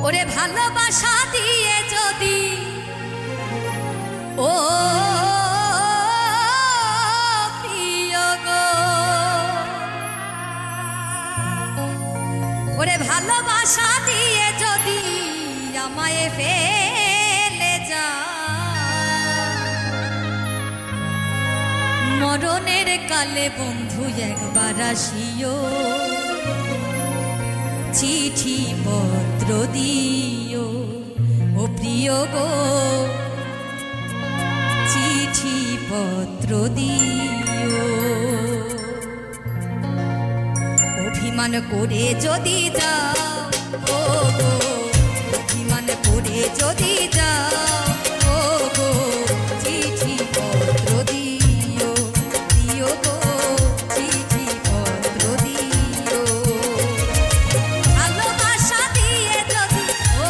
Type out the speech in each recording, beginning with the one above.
ওরে ভালোবাসা দিয়ে যদি ও প্রিয় গো, ওরে ভালোবাসা দিয়ে যদি আমায় ফেলে যা, মরণের কালে বন্ধু একবার আসিও, চিঠি পত্র দিও ও প্রিয় গো, চিঠি পত্র দিও। অভিমান করে যদি যাও ও গো, অভিমান করে যদি যাও ও গো, চিঠি পত্র দিও, দিও গো চিঠি পত্র দিও। ভালোবাসা দিয়ে যদি ও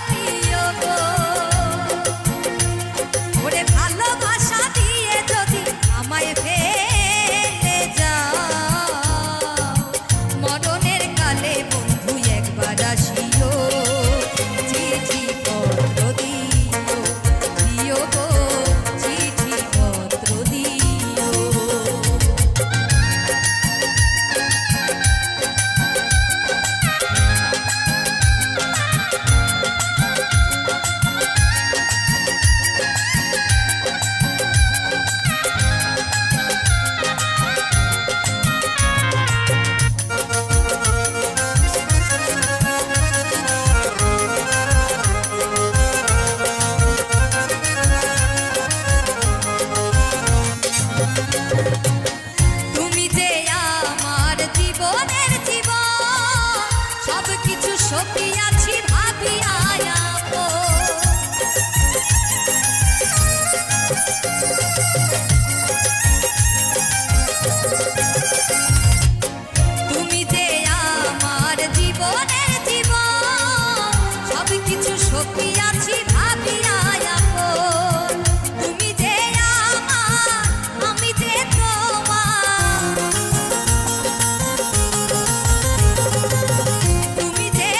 প্রিয় গো, ওরে ভালোবাসা দিয়ে যদি আমায় ফেলে যাও, মরণের কালে বন্ধু একবার আসিও, চিঠি পত্র দিও, দিও গো চিঠি পত্র দিও। তুমি যে আমার জীবনের জীবন, সব কিছু সপিয়াছি ভাবিয়া আপন। তুমি যে আমার জীবনের জীবন, সব কিছু সপিয়াছি ভাবিয়া আপন। তুমি যে আমার, আমি যে তোমার, তুমি যে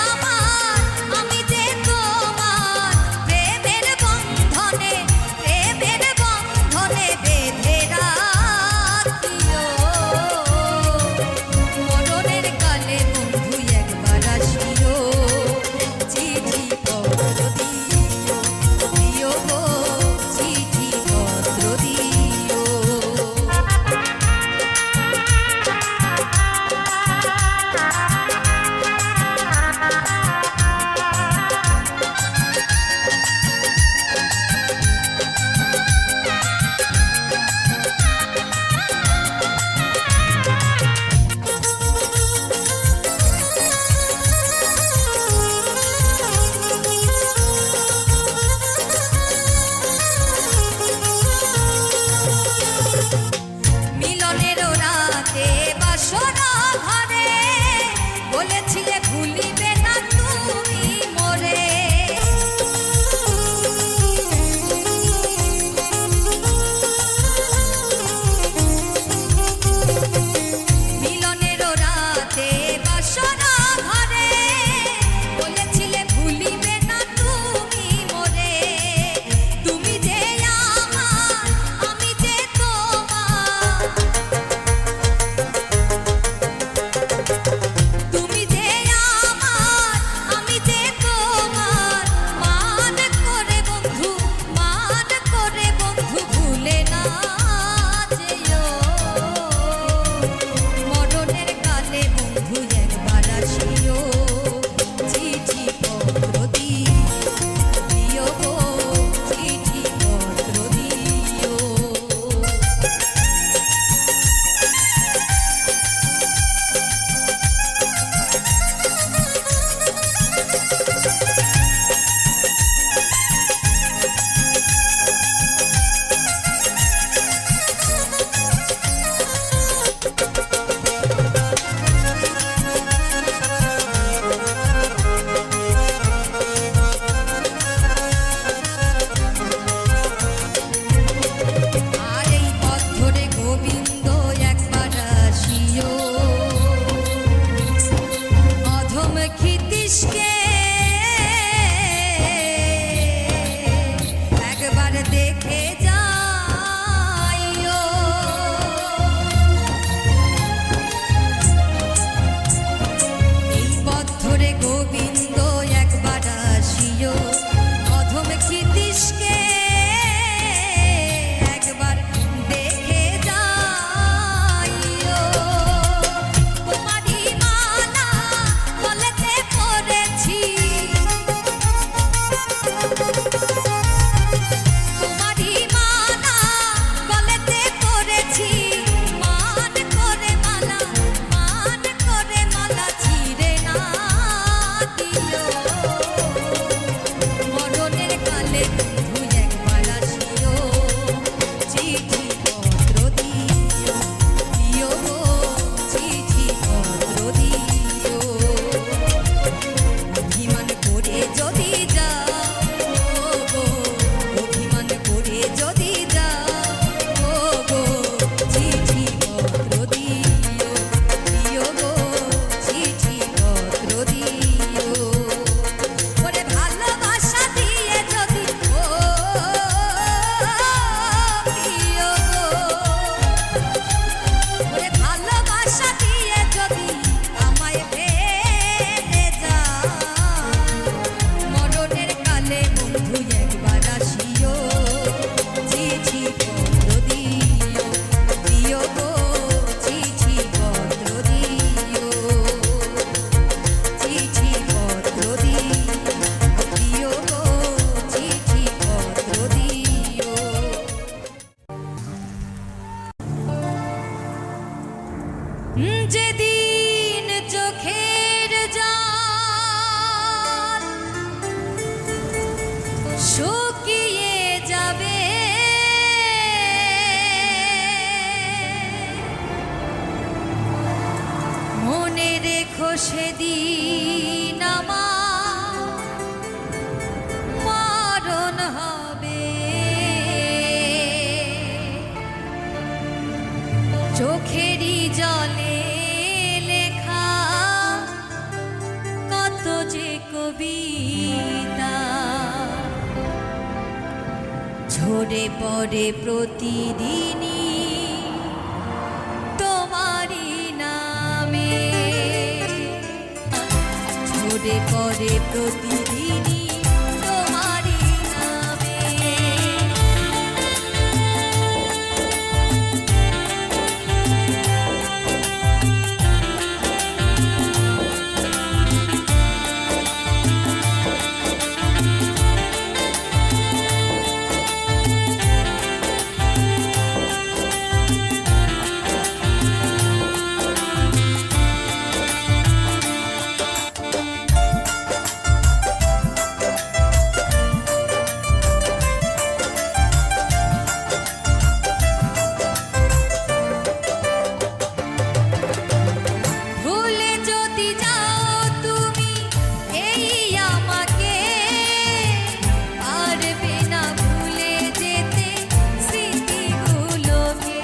আমার, আমি যে তোমার, প্রেমের বন্ধনে, প্রেমের বন্ধনে বেঁধে রাখিও, মরণের কালে বন্ধু একবার আসিও, চিঠি পত্র দিও, দিও গো চিঠি পত্র দিও। মিলনের রাতে বাসর ঘরে বলেছিলে ভুলিবে না তুমি মোরে, মিলনের রাতে বাসর ঘরে বলেছিলে ভুলিবে না তুমি মোরে। তুমি যে আমার, আমি যে তোমার, তুমি যে ওরে ভালোবাসা দিয়ে যদি আমায় ফেলে যাও, মরণের কালে বন্ধু একবার আসিও, চিঠি পত্র দিও, দিও গো চিঠি পত্র দিও, চিঠি পত্র দিও গো চিঠি পত্র দিও। যেদিন চোখের জল শুকিয়ে যাবে, মনে রেখো সেদিন আমার মরণ হবে। চোখেরই জলে লেখা কত যে কবিতা ঝরে পড়ে প্রতিদিনই তোমারই নামে, ঝরে পড়ে প্রতিদিনই তোমারই নামে। ভুলে যদি যাও তুমি এই আমাকে, পারবে না ভুলে যেতে স্মৃতিগুলোকে।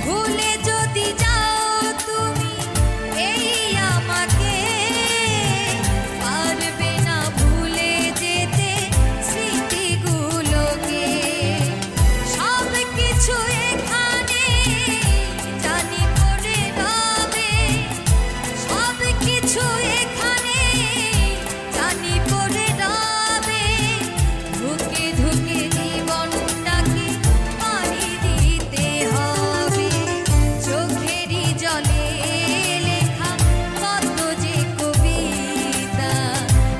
ভুলে যদি যাও তুমি এই আমাকে, পারবে না ভুলে যেতে স্মৃতিগুলোকে। সব কিছু এখানে জানি পড়ে রবে, সব কিছু এখানে জানি পড়ে রবে। ধুকে ধুকে জীবনটাকে পাড়ি দিতে হবে, চোখেরই জলে লেখা কত যে কবিতা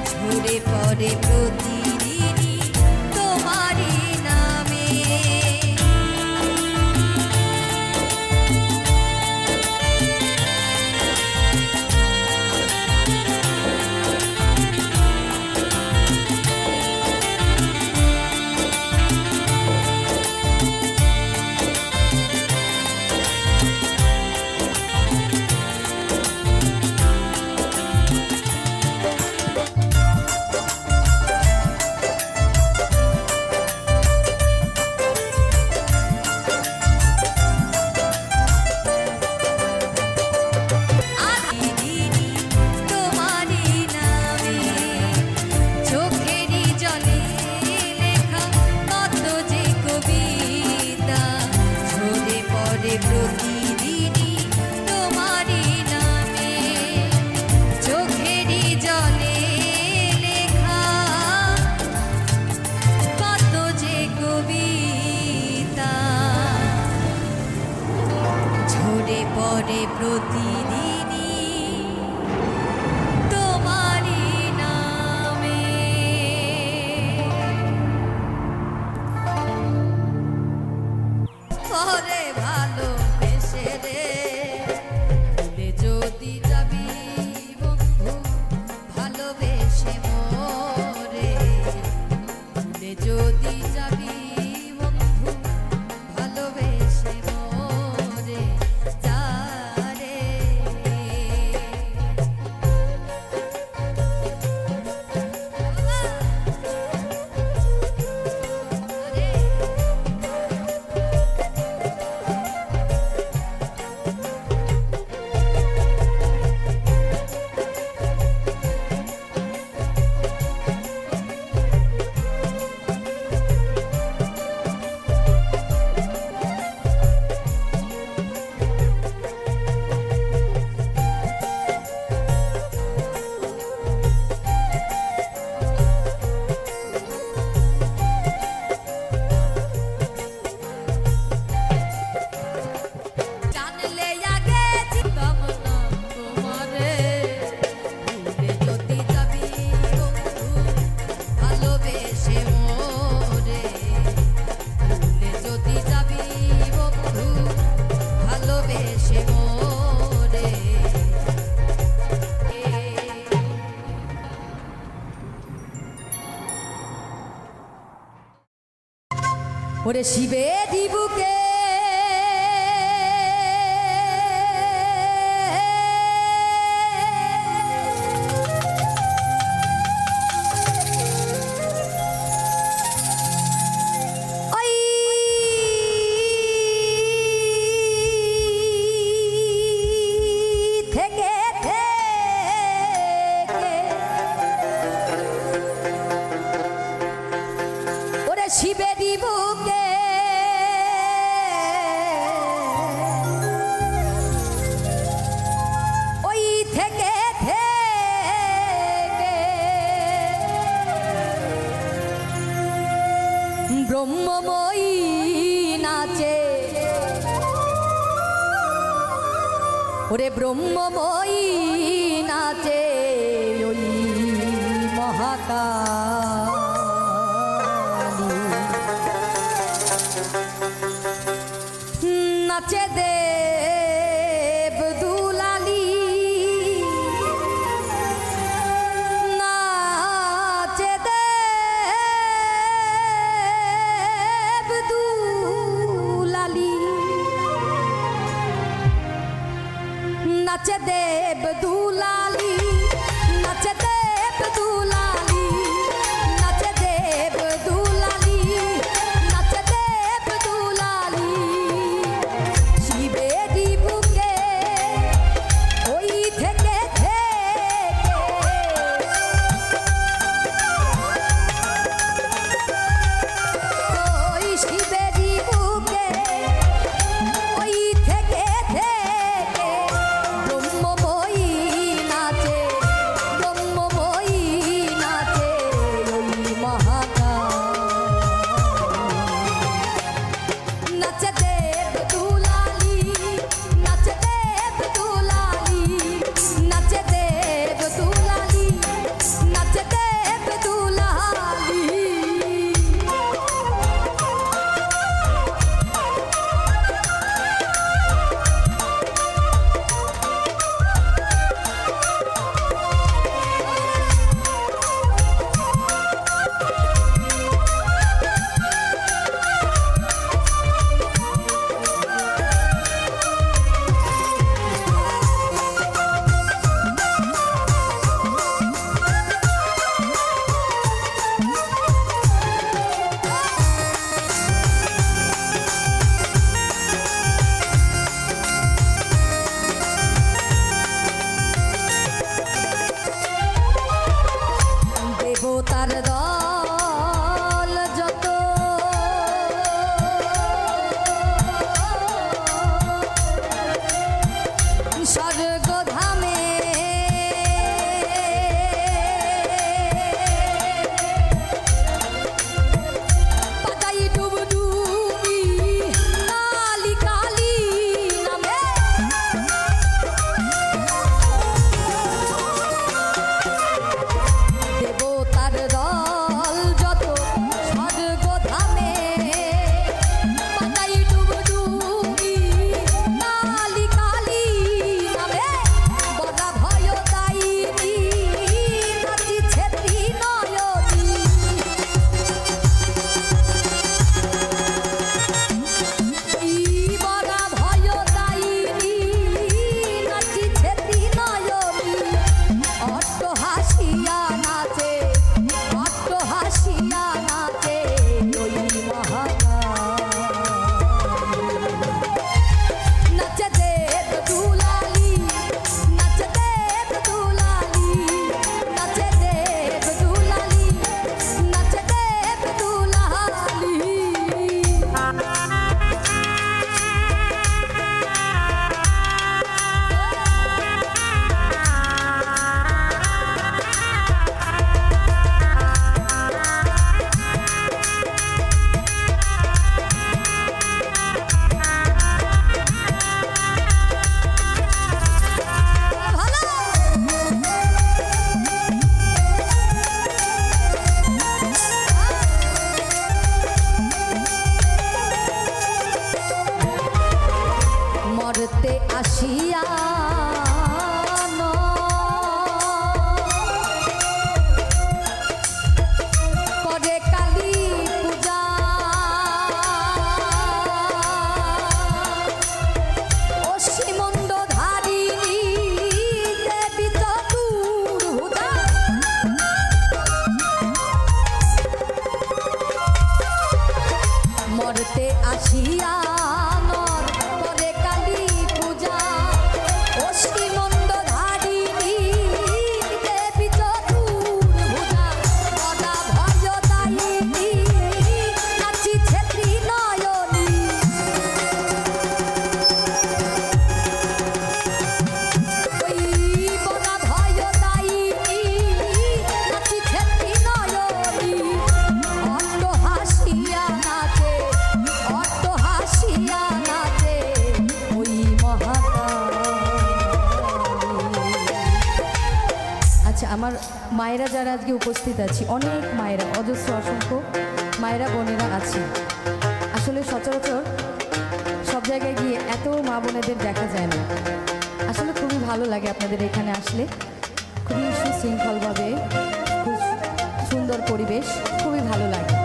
ঝরে পড়ে প্রতিদিনই তোমারই নামে। তোমারই নামে, চোখেরই জলে লেখা কত যে কবিতা ঝরে পড়ে প্রতিদিনই তোমারই নামে, চোখেরই জলে লেখা কত যে কবিতা ঝরে পড়ে প্রতিদিনই তোমারই নামে। পরে ভালোবেসে রে ভুলে যদি যাবি বন্ধু, ভালোবেসে মোরে ভুলে যদি যাবি বন্ধু, ভালোবেসে মোরে যা রে। ওরে শিবেরই বুকে ওই থেকে ওরে শিবেরই বুকে ওই থেকে ব্রহ্মময়ী নাচে ওরে ব্রহ্মময়ী নাচে ওই মহাকালী নাচে দেব দুলালী নাচে দেব দুলালী নাচে দেব দুলালী নাচে দেব দুলালী নাচে দেব দুলালী নাচে দেব দুলালী শিবে হাসিয়া নর করে কালী পূজা অশ্বিমন্দ ধারিণী দেবী চতুর্ভুজা গদা ভয়দায়িনী নাচিছে ত্রিনয়নী ওই গদা ভয়দায়িনী নাচিছে ত্রিনয়নী অট্ট হাসিয়া নাচে ওই আচ্ছা আমার মায়েরা যারা আজকে উপস্থিত আছি, অনেক মায়েরা, অজস্র অসংখ্য মায়েরা বোনেরা আছে। আসলে সচরাচর সব জায়গায় গিয়ে এত মা বোনেদের দেখা যায় না। আসলে খুবই ভালো লাগে আপনাদের এখানে আসলে, খুবই সুশৃঙ্খলভাবে, খুব সুন্দর পরিবেশ, খুবই ভালো লাগে।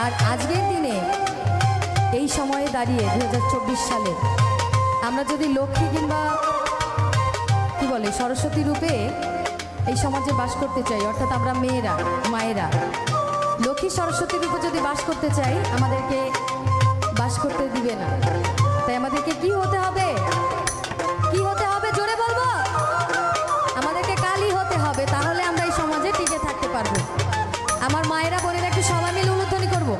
আর আজকের দিনে এই সময়ে দাঁড়িয়ে 2024 সালে আমরা যদি লক্ষ্মী কিংবা কি বলে সরস্বতী রূপে এই সমাজে বাস করতে চাই, অর্থাৎ আমরা মেয়েরা মায়েরা লক্ষ্মী সরস্বতী রূপে যদি বাস করতে চাই, আমাদেরকে বাস করতে দিবে না। তাই আমাদেরকে কি হতে হবে, কি হতে হবে জোরে বলবো? আমাদেরকে কালী হতে হবে, তাহলে আমরা এই সমাজে টিকে থাকতে পারবো। আমার মায়েরা বোনেরা একটু সবাই মিলে উলুধ্বনি করবো,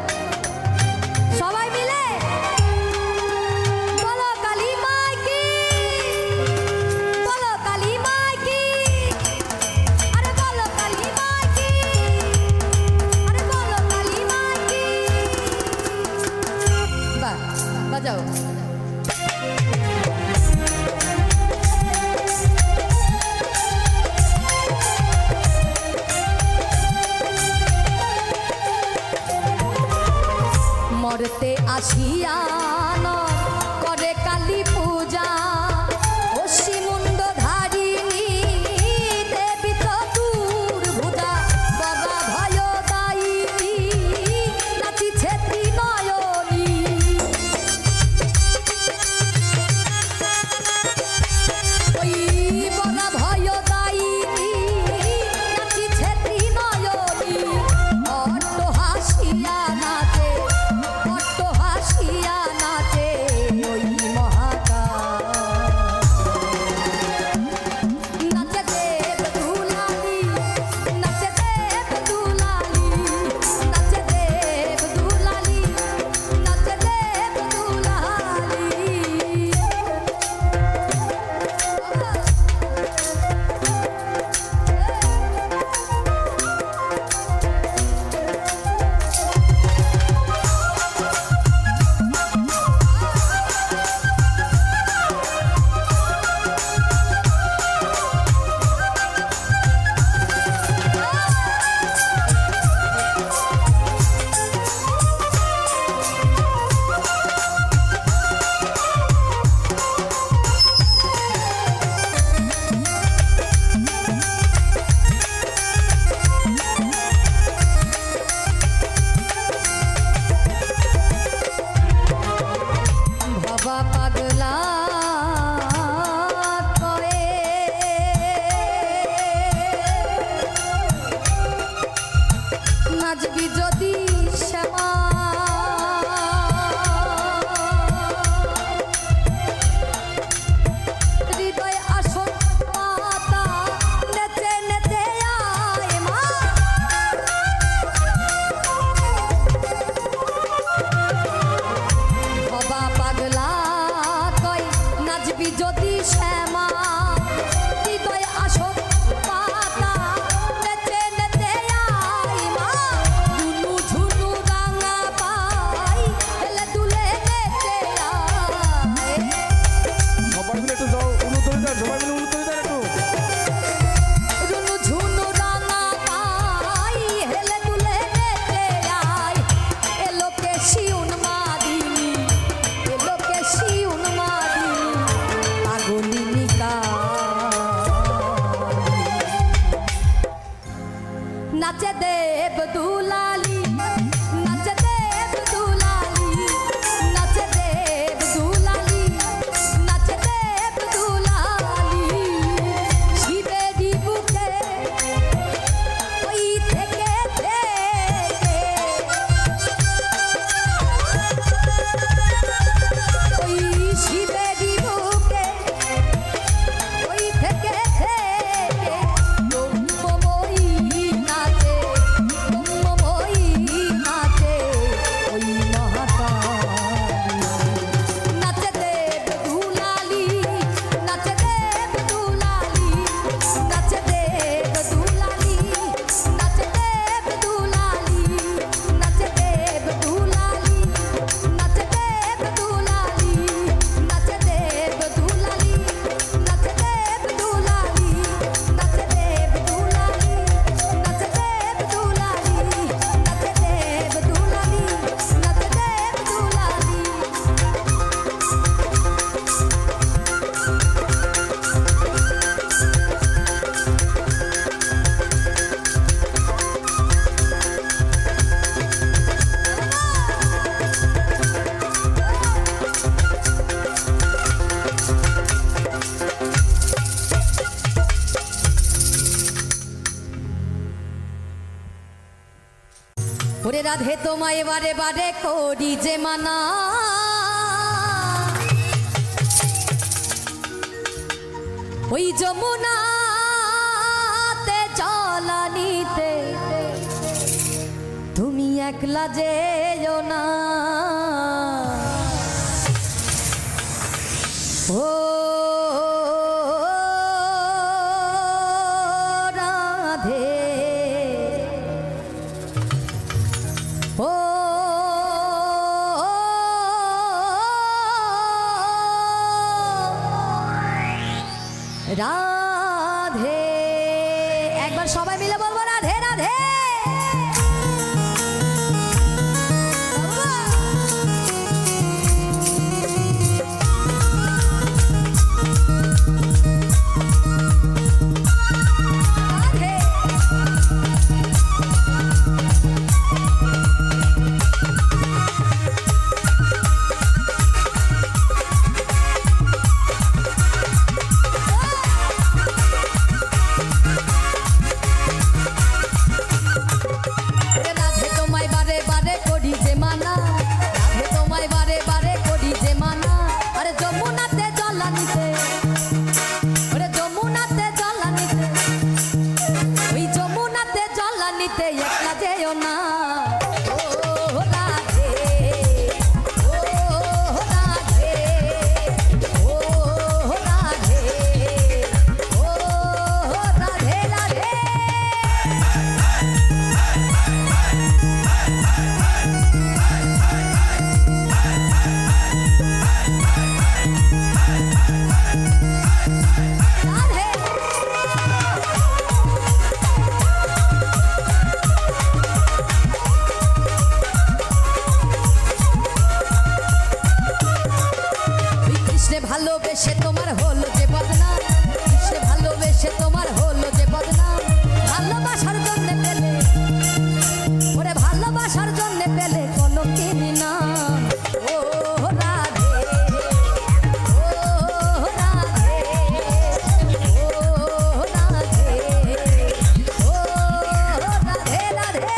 সবাই মিলে বলো কালী মাই কি, বলো কালী মাই কি, আরে বলো কালী মাই কি, আরে বলো কালী মাই কি। বাহ, বাজাও। মরতে আসিয়া নর করে কালী পূজা অশ্বিমুণ্ড ধারিণী দেবী চতুর্ভুজা গদা ভয়দায়িনী নাচিছে ত্রিনয়নী ওই গদা ভয়দায়িনী নাচিছে ত্রিনয়নী অট্ট হাসিয়া নাচে অট্ট হাসিয়া রাধে তোমায় বারে বারে করি যে মানা, ওই যমুনাতে জলানিতে তুমি একলা যেও না। ও রাধে, ও রাধে, একবার সবাই মিলে বলবো রাধে রাধে। ভালোবেসে তোমার হলো যে বদনাম, সে ভালোবেসে তোমার হলো যে বদনাম, ভালোবাসার জন্য পেলে ওরে ভালোবাসার জন্য পেলে কোনো কিনি না। ও রাধে, ও রাধে, ও রাধে, ও রাধে রাধে।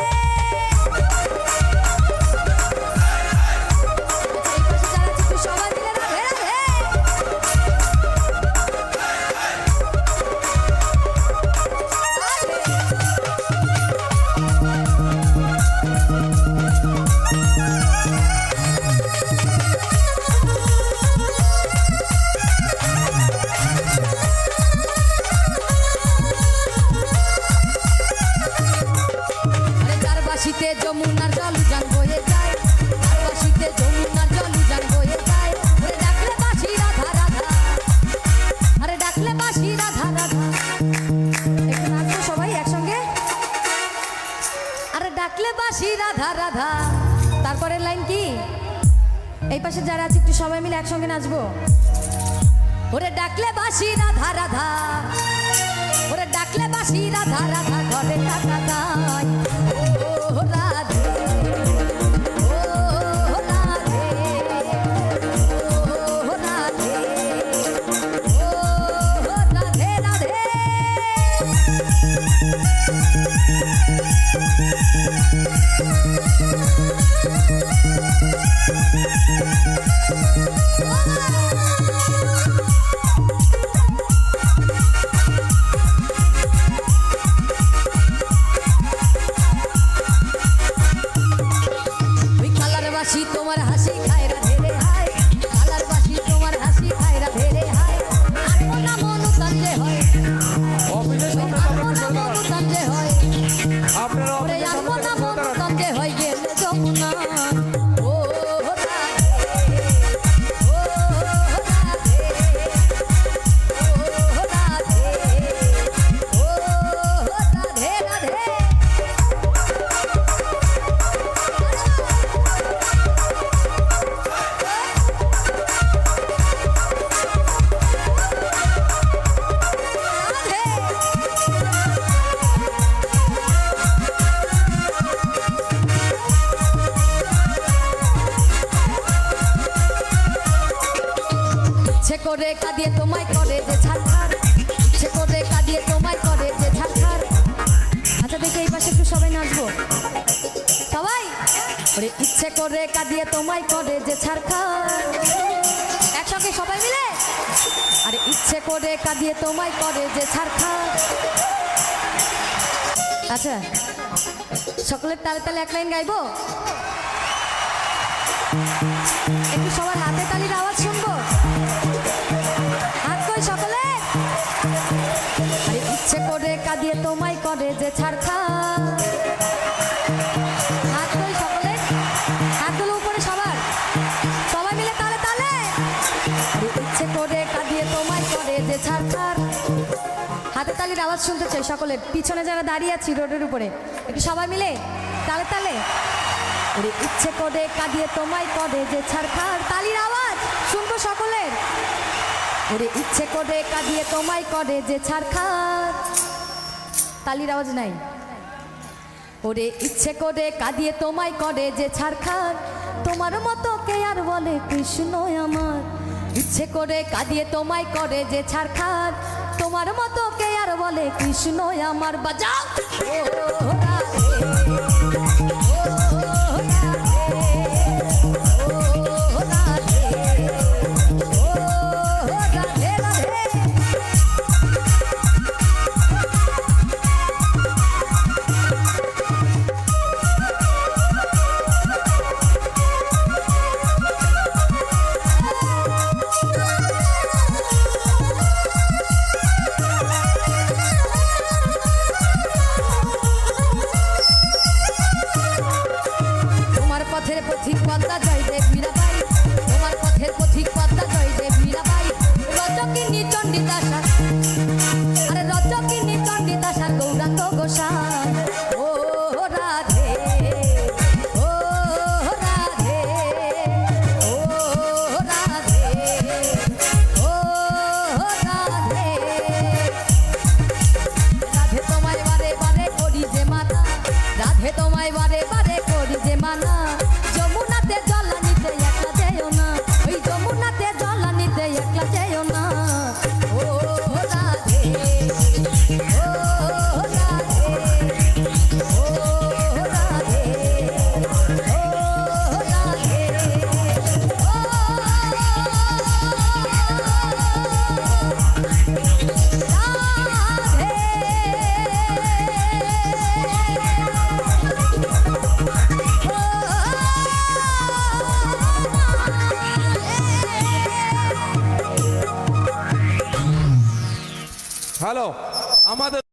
সবাই মিলে রাধে রাধে। বাসিতে যমুনার জল উজান বয়ে যায়, বাসিতে যমুনার জল উজান বয়ে যায়, ওরে ডাকলে বাসি রাধা রাধা, আরে ডাকলে বাসি রাধা রাধা। একটু নাচবো সবাই একসঙ্গে, আরে ডাকলে বাসি রাধা রাধা। তারপরের লাইন কি? এই পাশে যারা আছে একটু সবাই মিলে একসঙ্গে নাচবো। ওরে ডাকলে বাসি রাধা রাধা, ওরে ডাকলে বাসি রাধা রাধা, ঘরে টাকা দায়। ও রাধে, ও রাধে, ও রাধে, ও রাধে রাধে। তোমার হাসি খায় রাধে রে হায়, কালার বাসি তোমার হাসি খায় রাধে রে হায়। আত্মনা মনু তাঞ্জে হয়, আত্মনা মনু তাঞ্জে হয়, ওরে আত্মনা মনু তাঞ্জে হয় গেলে যমুনা। ও রাধে, ও রাধে, ও রাধে, ও রাধে রাধে। করে কাঁদিয়ে তোমায় করে যে ছাড়খার, সে করে কাঁদিয়ে তোমায় করে যে ছাড়খার। আচ্ছা দেখি এই পাশে একটু সবাই নাচবো, সবাই ইচ্ছে করে কাঁদিয়ে তোমায় করে যে ছাড়খা, একসঙ্গে সবাই মিলে। আরে ইচ্ছে করে কাঁদিয়ে তোমায় করে যে ছাড়খা। আচ্ছা সকলের তালে তালে এক লাইন গাইবো, একটু সবার হাতে তালির আওয়াজ শুনবো, হাত কই সকলে। আরে ইচ্ছে করে কাঁদিয়ে তোমায় করে যে ছাড়খা, হাত কই সকলে, হাতগুলো উপরে সবার, সবাই মিলে তালে তালে। আরে ইচ্ছে করে কাঁদিয়ে তোমায় করে যে ছাড়খার, হাতে তালির আওয়াজ শুনতে চাই সকলের, পিছনে যারা দাঁড়িয়ে আছি রোডের উপরে একটু সবাই মিলে তালে তালে। ওরে ইচ্ছে করে কাঁদিয়ে তোমায় করে যে ছাড়খার, তালির আওয়াজ শুনবো সকলের। ওরে ইচ্ছে করে কাঁদিয়ে তোমায় করে যে ছাড়খার, তালির আওয়াজ নাই। ওরে ইচ্ছে করে কাঁদিয়ে তোমায় করে যে ছাড়খার, তোমার মতো কে আর বলে কৃষ্ণ আমার। ইচ্ছে করে কাঁদিয়ে তোমায় করে যে ছাড়খার, তোমার মতো কে আর বলে কৃষ্ণ আমার। বাজাও ও রাধে, ও রাধে, ও রাধে, রাধে। পথের পথিক পদ্মা জয় দেব মীরাবাই, তোমার পথের পথিক পদ্মা জয় দেব মীরাবাই। রজকিনী চণ্ডীদাসার, আরে রজকিনী চণ্ডীদাসার গৌরাঙ্গ গোসাই। ও রাধে, ও রাধে, ও রাধে, ও রাধে। রাধে তোমায় বারে বারে করি যে মানা, রাধে তোমায় বারে বারে করি যে মানা। যমুনাতে জল নিতে একলা যেও না, ওই যমুনাতে জল নিতে একলা যেও না। ও রাধে, ও রাধে, ও রাধে, ও রাধে, হ্যালো আমাদের